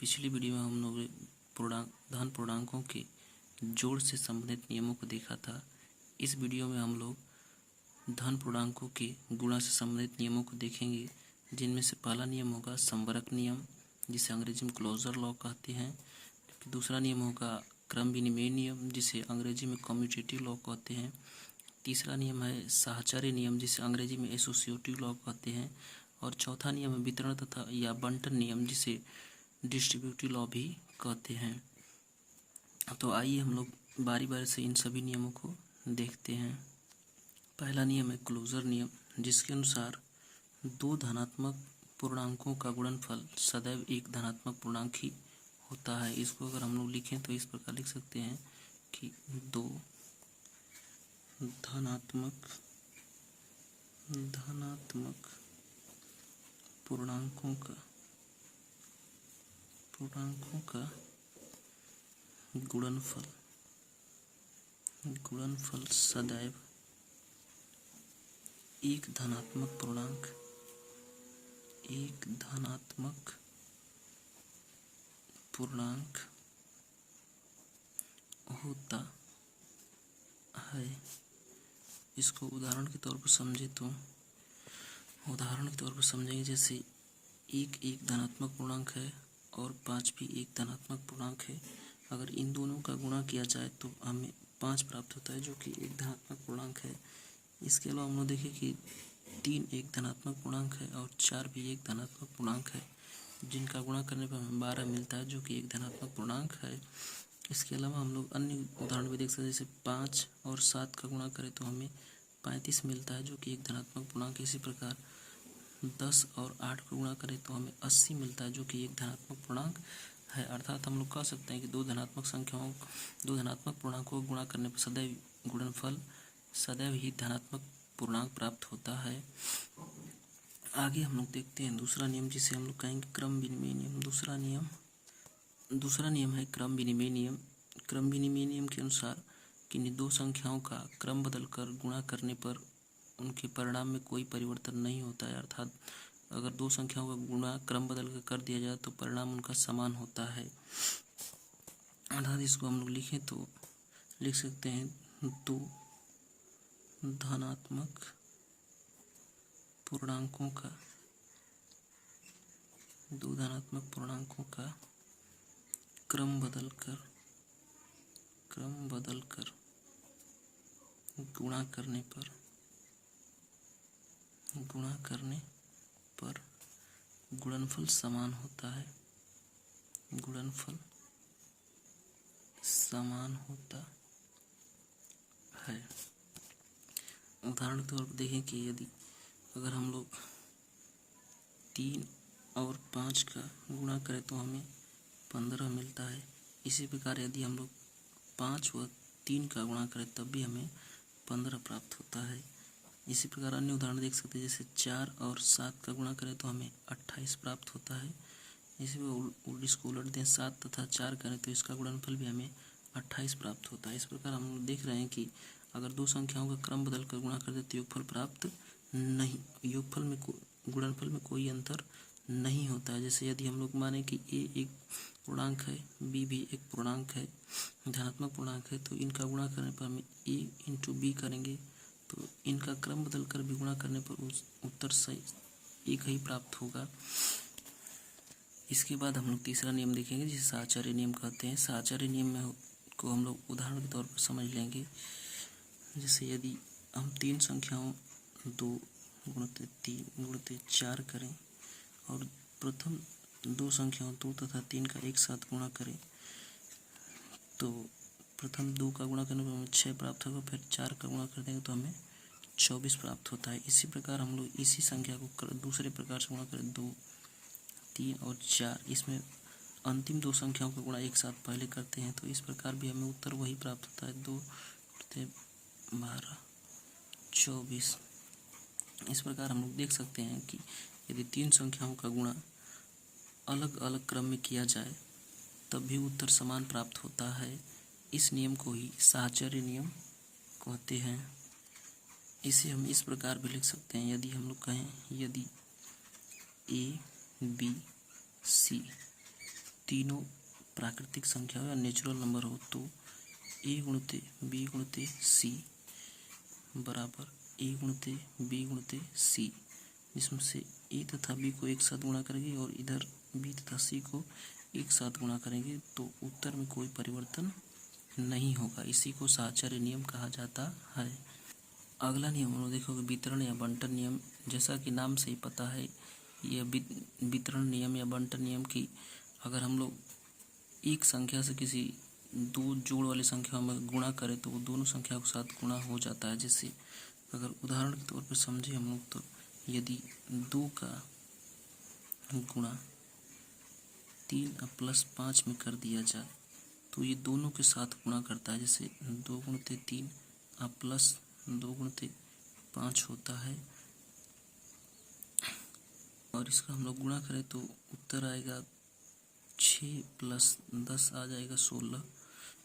पिछली वीडियो में हम लोग धन पूर्णांकों के जोड़ से संबंधित नियमों को देखा था। इस वीडियो में हम लोग धन पूर्णांकों के गुणा से संबंधित नियमों को देखेंगे, जिनमें से पहला नियम होगा संवरक नियम, जिसे अंग्रेजी में क्लोजर लॉ कहते हैं। दूसरा नियम होगा क्रम विनिमय नियम, जिसे अंग्रेजी में कम्यूटेटिव लॉ कहते हैं। तीसरा नियम है साहचर्य नियम, जिसे अंग्रेजी में एसोसिएटिव लॉ कहते हैं। और चौथा नियम है वितरण तथा या बंटन नियम, जिसे डिस्ट्रीब्यूटिव लॉ भी कहते हैं। तो आइए हम लोग बारी बारी से इन सभी नियमों को देखते हैं। पहला नियम है क्लोजर नियम, जिसके अनुसार दो धनात्मक पूर्णांकों का गुणनफल सदैव एक धनात्मक पूर्णांक ही होता है। इसको अगर हम लोग लिखें तो इस प्रकार लिख सकते हैं कि दो धनात्मक पूर्णांकों का गुणनफल सदैव एक धनात्मक पूर्णांक होता है। इसको उदाहरण के तौर पर समझेंगे। जैसे एक धनात्मक पूर्णांक है और 5 भी एक धनात्मक पूर्णांक है। अगर इन दोनों का गुणा किया जाए तो हमें 5 प्राप्त होता है, जो कि एक धनात्मक पूर्णांक है। इसके अलावा हम लोग देखें कि 3 एक धनात्मक पूर्णांक है और 4 भी एक धनात्मक पूर्णांक है, जिनका गुणा करने पर हमें 12 मिलता है, जो कि एक धनात्मक पूर्णांक है। इसके अलावा हम लोग अन्य उदाहरण भी देख सकते हैं। जैसे 5 और 7 का गुणा करें तो हमें 35 मिलता है, जो कि एक धनात्मक पूर्णांक है। इसी प्रकार 10 और 8 को गुणा करें तो हमें 80 मिलता है, जो कि एक धनात्मक पूर्णांक है। अर्थात हम लोग कह सकते हैं कि दो धनात्मक पूर्णांकों को गुणा करने पर सदैव गुणनफल सदैव ही धनात्मक पूर्णांक प्राप्त होता है। आगे हम लोग देखते हैं दूसरा नियम, जिसे हम लोग कहेंगे क्रम विनिमय नियम। दूसरा नियम है क्रम विनिमय नियम। क्रम विनिमय नियम के अनुसार किन्हीं दो संख्याओं का क्रम बदलकर गुणा करने पर उनके परिणाम में कोई परिवर्तन नहीं होता है। अर्थात अगर दो संख्याओं का गुणा क्रम बदल कर दिया जाए तो परिणाम उनका समान होता है। अर्थात इसको हम लोग लिखें तो लिख सकते हैं दो धनात्मक पूर्णांकों का क्रम बदलकर गुणा करने पर गुणनफल समान होता है। उदाहरण के तौर पर देखें कि यदि अगर हम लोग 3 और 5 का गुणा करें तो हमें 15 मिलता है। इसी प्रकार यदि हम लोग 5 व 3 का गुणा करें तब भी हमें 15 प्राप्त होता है। इसी प्रकार अन्य उदाहरण देख सकते हैं। जैसे 4 और 7 का गुणा करें तो हमें 28 प्राप्त होता है। इसी में इसको उलट दें, 7 तथा 4 करें तो इसका गुणनफल भी हमें 28 प्राप्त होता है। इस प्रकार हम लोग देख रहे हैं कि अगर दो संख्याओं का क्रम बदल कर गुणा करते तो गुणनफल में कोई अंतर नहीं होता है। जैसे यदि हम लोग माने कि a एक पूर्णांक है, b भी एक पूर्णांक है, धनात्मक पूर्णांक है, तो इनका गुणा करने पर हम a इंटू बी करेंगे तो इनका क्रम बदल कर भी गुणा करने पर उस उत्तर सही एक ही प्राप्त होगा। इसके बाद हम लोग तीसरा नियम देखेंगे, जिसे साहचर्य नियम कहते हैं। साहचर्य नियम को हम लोग उदाहरण के तौर पर समझ लेंगे। जैसे यदि हम 3 संख्याओं 2 गुणित 3 गुणित 4 करें और प्रथम 2 संख्याओं 2 तथा 3 का एक साथ गुणा करें तो प्रथम 2 का गुणा करने पर हमें 6 प्राप्त होगा। फिर 4 का गुणा कर देंगे तो हमें 24 प्राप्त होता है। इसी प्रकार हम लोग इसी संख्या को दूसरे प्रकार से गुणा करें 2, 3 और 4, इसमें अंतिम 2 संख्याओं का गुणा एक साथ पहले करते हैं तो इस प्रकार भी हमें उत्तर वही प्राप्त होता है। 2 12 24। इस प्रकार हम लोग देख सकते हैं कि यदि 3 संख्याओं का गुणा अलग अलग क्रम में किया जाए तब भी उत्तर समान प्राप्त होता है। इस नियम को ही साहचर्य नियम कहते हैं। इसे हम इस प्रकार भी लिख सकते हैं। यदि हम लोग कहें यदि a b c तीनों प्राकृतिक संख्या हो या नेचुरल नंबर हो तो ए गुणित बी गुणित सी बराबर ए गुणित बी गुणित सी, जिसमें से ए तथा बी को एक साथ गुणा करेंगे और इधर बी तथा सी को एक साथ गुणा करेंगे तो उत्तर में कोई परिवर्तन नहीं होगा। इसी को साहचर्य नियम कहा जाता है। अगला नियम हम लोग देखोगे वितरण या बंटन नियम। जैसा कि नाम से ही पता है यह वितरण नियम या बंटन नियम की अगर हम लोग एक संख्या से किसी दो जोड़ वाली संख्या में गुणा करें तो वो दोनों संख्या के साथ गुणा हो जाता है। जैसे अगर उदाहरण के तौर पर समझे हम लोग तो यदि 2 का गुणा 3 प्लस 5 में कर दिया जाए तो ये दोनों के साथ गुणा करता है। जैसे 2 गुणित 3 प्लस 2 गुणित 5 होता है और इसका हम लोग गुणा करें तो उत्तर आएगा 6 प्लस 10 आ जाएगा 16।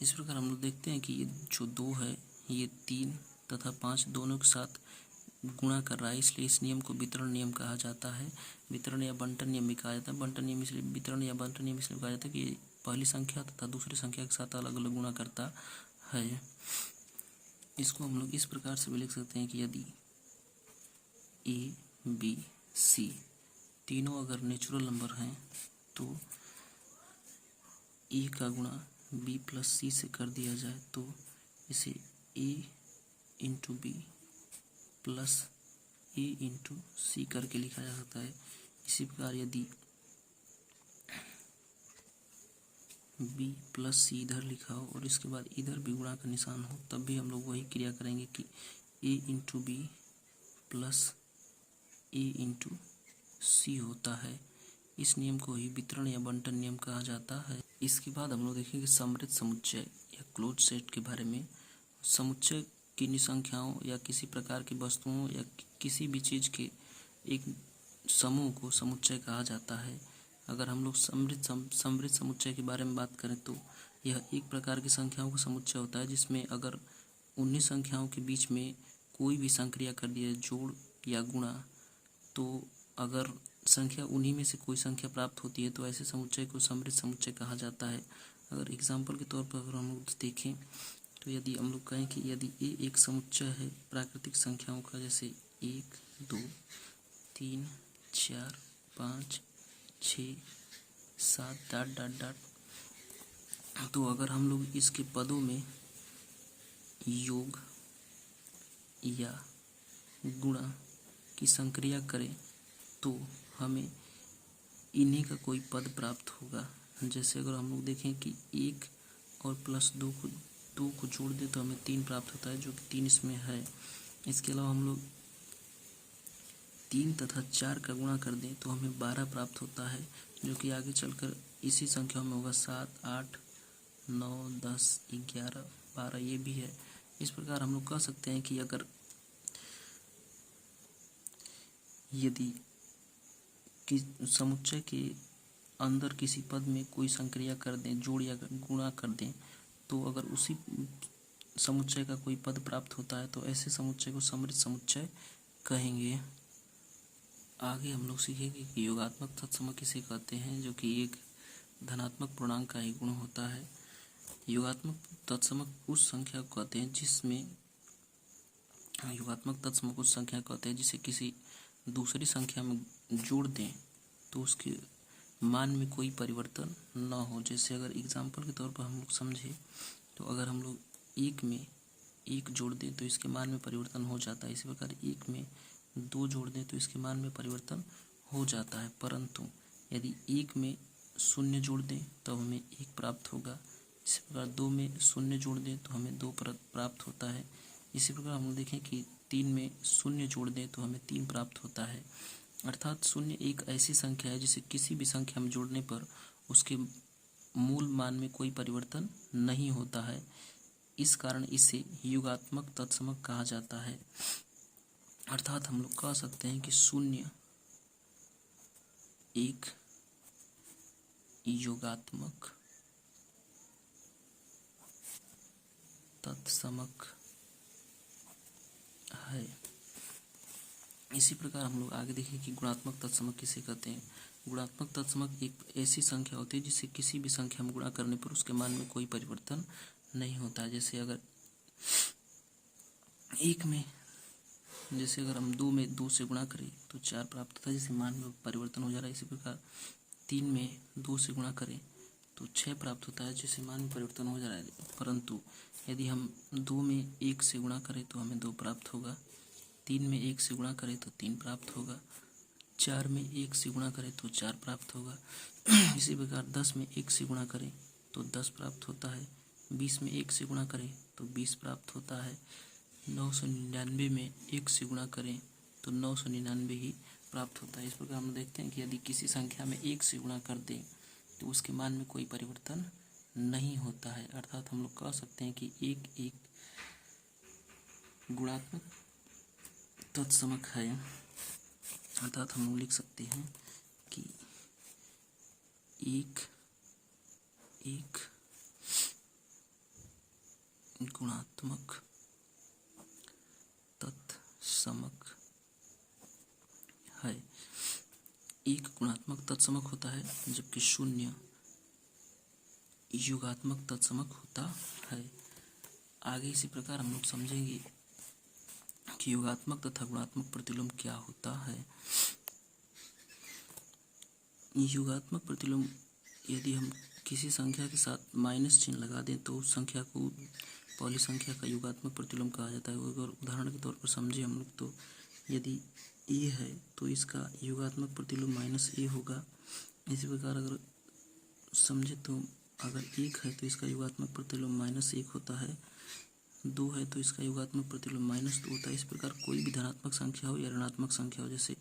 इस प्रकार हम लोग देखते हैं कि ये जो 2 है ये 3 तथा 5 दोनों के साथ गुणा कर रहा है, इसलिए इस नियम को वितरण नियम कहा जाता है। वितरण या बंटन नियम भी कहा जाता है। बंटन नियम इसलिए वितरण या बंटन नियम इसलिए कहा जाता है कि ये पहली संख्या तथा दूसरी संख्या के साथ अलग अलग गुणा करता है। इसको हम लोग इस प्रकार से भी लिख सकते हैं कि यदि ए बी सी तीनों अगर नेचुरल नंबर हैं तो ए का गुणा बी प्लस सी से कर दिया जाए तो इसे ए इंटू बी प्लस ए इंटू सी करके लिखा जा सकता है। इसी प्रकार यदि बी प्लस सी इधर लिखा हो और इसके बाद इधर भी गुणा का निशान हो तब भी हम लोग वही क्रिया करेंगे कि ए इंटू बी प्लस ए इंटू सी होता है। इस नियम को ही वितरण या बंटन नियम कहा जाता है। इसके बाद हम लोग देखेंगे समृद्ध समुच्चय या क्लोज सेट के बारे में। समुच्चय किन्हीं संख्याओं या किसी प्रकार की वस्तुओं या किसी भी चीज़ के एक समूह को समुच्चय कहा जाता है। अगर हम लोग समृद्ध समुच्चय के बारे में बात करें तो यह एक प्रकार की संख्याओं का समुच्चय होता है जिसमें अगर उन्हीं संख्याओं के बीच में कोई भी संक्रिया कर दिया जोड़ या गुणा तो अगर संख्या उन्हीं में से कोई संख्या प्राप्त होती है तो ऐसे समुच्चय को समृद्ध समुच्चय कहा जाता है। अगर एग्जाम्पल के तौर पर अगर हम लोग देखें तो यदि हम लोग कहें कि यदि ए एक समुच्चय है प्राकृतिक संख्याओं का, जैसे 1 2 3 4 5 6 7 डॉट डॉट डॉट, तो अगर हम लोग इसके पदों में योग या गुणा की संक्रिया करें तो हमें इन्हीं का कोई पद प्राप्त होगा। जैसे अगर हम लोग देखें कि 1 और प्लस 2 को जोड़ दें तो हमें 3 प्राप्त होता है, जो कि 3 इसमें है। इसके अलावा हम लोग 3 तथा 4 का गुणा कर दें तो हमें 12 प्राप्त होता है, जो कि आगे चलकर इसी संख्या में होगा 7 8 9 10 11 12 ये भी है। इस प्रकार हम लोग कह सकते हैं कि अगर यदि समुच्चय के अंदर किसी पद में कोई संक्रिया कर दें, जोड़ या गुणा कर दें, तो अगर उसी समुच्चय का कोई पद प्राप्त होता है तो ऐसे समुच्चय को समृद्ध समुच्चय कहेंगे। आगे हम लोग सीखेंगे कि योगात्मक तत्सम किसे कहते हैं, जो कि एक धनात्मक पूर्णांक का ही गुण होता है। योगात्मक तत्सम उस संख्या को कहते हैं जिसे किसी दूसरी संख्या में जोड़ दें तो उसके मान में कोई परिवर्तन न हो। जैसे अगर एग्जाम्पल के तौर पर हम लोग समझे तो अगर हम लोग 1 में 1 जोड़ दें तो इसके मान में परिवर्तन हो जाता है। इसी प्रकार 1 में 2 जोड़ दें तो इसके मान में परिवर्तन हो जाता है, परंतु यदि 1 में 0 जोड़ दें तो हमें 1 प्राप्त होगा। इसी प्रकार 2 में 0 जोड़ दें तो हमें 2 प्राप्त होता है। इसी प्रकार हम देखें कि 3 में 0 जोड़ दें तो हमें 3 प्राप्त होता है। अर्थात 0 एक ऐसी संख्या है जिसे किसी भी संख्या में जोड़ने पर उसके मूल मान में कोई परिवर्तन नहीं होता है। इस कारण इसे योगात्मक तत्समक कहा जाता है। अर्थात हम लोग कह सकते हैं कि 0 एक योगात्मक तत्समक है। इसी प्रकार हम लोग आगे देखें कि गुणात्मक तत्समक किसे कहते हैं। गुणात्मक तत्समक एक ऐसी संख्या होती है जिसे किसी भी संख्या में गुणा करने पर उसके मान में कोई परिवर्तन नहीं होता। जैसे अगर हम 2 में 2 से गुणा करें तो 4 प्राप्त होता है, जिससे मान में परिवर्तन हो जा रहा है। इसी प्रकार 3 में 2 से गुणा करें तो 6 प्राप्त होता है, जिससे मान में परिवर्तन हो जा रहा है। परंतु यदि हम 2 में 1 से गुणा करें तो हमें 2 प्राप्त होगा, 3 में 1 से गुणा करें तो 3 प्राप्त होगा, 4 में 1 से गुणा करें तो 4 प्राप्त होगा। इसी प्रकार 10 में 1 से गुणा करें तो 10 प्राप्त होता है, 20 में 1 से गुणा करें तो 20 प्राप्त होता है, 999 में 1 से गुणा करें तो 999 ही प्राप्त होता है। इस प्रकार हम देखते हैं कि यदि किसी संख्या में 1 से गुणा कर दें तो उसके मान में कोई परिवर्तन नहीं होता है। अर्थात हम लोग कह सकते हैं कि एक गुणात्मक तत्समक है। अर्थात हम लोग लिख सकते हैं कि एक गुणात्मक तत्समक है। एक गुणात्मक तत्समक होता है जबकि 0 युगात्मक तत्समक होता है। आगे इसी प्रकार हम लोग समझेंगे कि युगात्मक तथा गुणात्मक प्रतिलोम क्या होता है। युगात्मक प्रतिलोम यदि हम किसी संख्या के साथ माइनस चिन्ह लगा दें तो उस संख्या को पहली संख्या का युगात्मक प्रतिलोम कहा जाता है। अगर उदाहरण के तौर पर समझे हम लोग तो यदि a है तो इसका युगात्मक प्रतिलोम -a होगा। इसी प्रकार अगर समझे तो अगर 1 है तो इसका युगात्मक प्रतिलोम -1 होता है, 2 है तो इसका युगात्मक प्रतिलोम -2 होता है। इस प्रकार कोई भी धनात्मक संख्या हो या ऋणात्मक संख्या हो, जैसे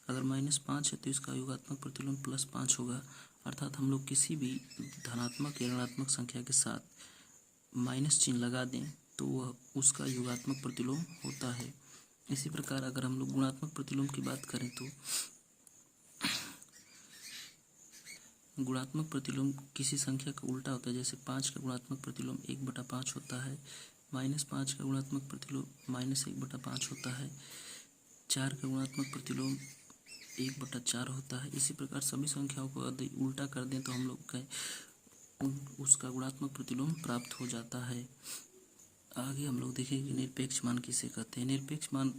अगर -5 है तो इसका युगात्मक प्रतिलोम +5 होगा। अर्थात हम लोग किसी भी धनात्मक या ऋणात्मक संख्या के साथ माइनस चिन्ह लगा दें तो वह उसका युगात्मक प्रतिलोम होता है। इसी प्रकार अगर हम लोग गुणात्मक प्रतिलोम की बात करें तो गुणात्मक प्रतिलोम किसी संख्या का उल्टा होता है। जैसे 5 का गुणात्मक प्रतिलोम 1/5 होता है, -5 का गुणात्मक प्रतिलोम -1/5 होता है, 4 का गुणात्मक प्रतिलोम 1/4 होता है। इसी प्रकार सभी संख्याओं को यदि उल्टा कर दें तो हम लोग उसका गुणात्मक प्रतिलोम प्राप्त हो जाता है। आगे हम लोग देखेंगे निरपेक्ष मान किसे कहते हैं। निरपेक्ष मान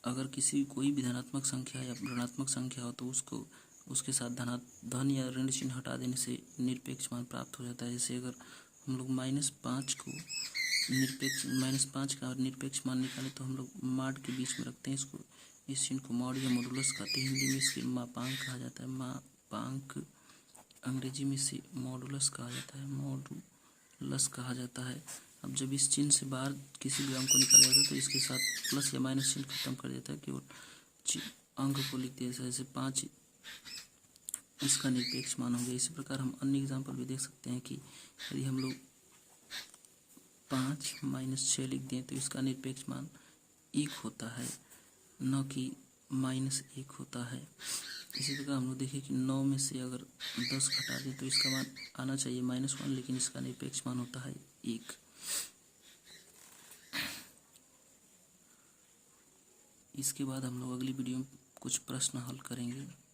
अगर कोई भी धनात्मक संख्या या ऋणात्मक संख्या हो तो उसके साथ धन या ऋण चिन्ह हटा देने से निरपेक्ष मान प्राप्त हो जाता है। जैसे अगर हम लोग -5 का निरपेक्ष मान निकालें तो हम लोग माड के बीच में रखते हैं इसको, इस चिन्ह को मॉड या मॉडुलस कहते हैं। हिंदी में इसके मापांक कहा जाता है, मापांक अंग्रेजी में इसे मॉडुलस कहा जाता है, मॉडुलस कहा जाता है। अब जब इस चिन्ह से बाहर किसी भी अंक को निकाला जाता है तो इसके साथ प्लस या माइनस चिन्ह खत्म कर देता है, केवल अंक को लिखते हैं। जैसे 5 इसका निरपेक्ष मान हो गया। इसी प्रकार हम अन्य एग्जाम्पल भी देख सकते हैं कि यदि हम लोग 5 - 6 लिख दें तो इसका निरपेक्ष मान 1 होता है, न कि -1 होता है। इसी प्रकार हम लोग देखें कि 9 में से अगर 10 घटा दें तो इसका मान आना चाहिए -1, लेकिन इसका निरपेक्ष मान होता है 1। इसके बाद हम लोग अगली वीडियो में कुछ प्रश्न हल करेंगे।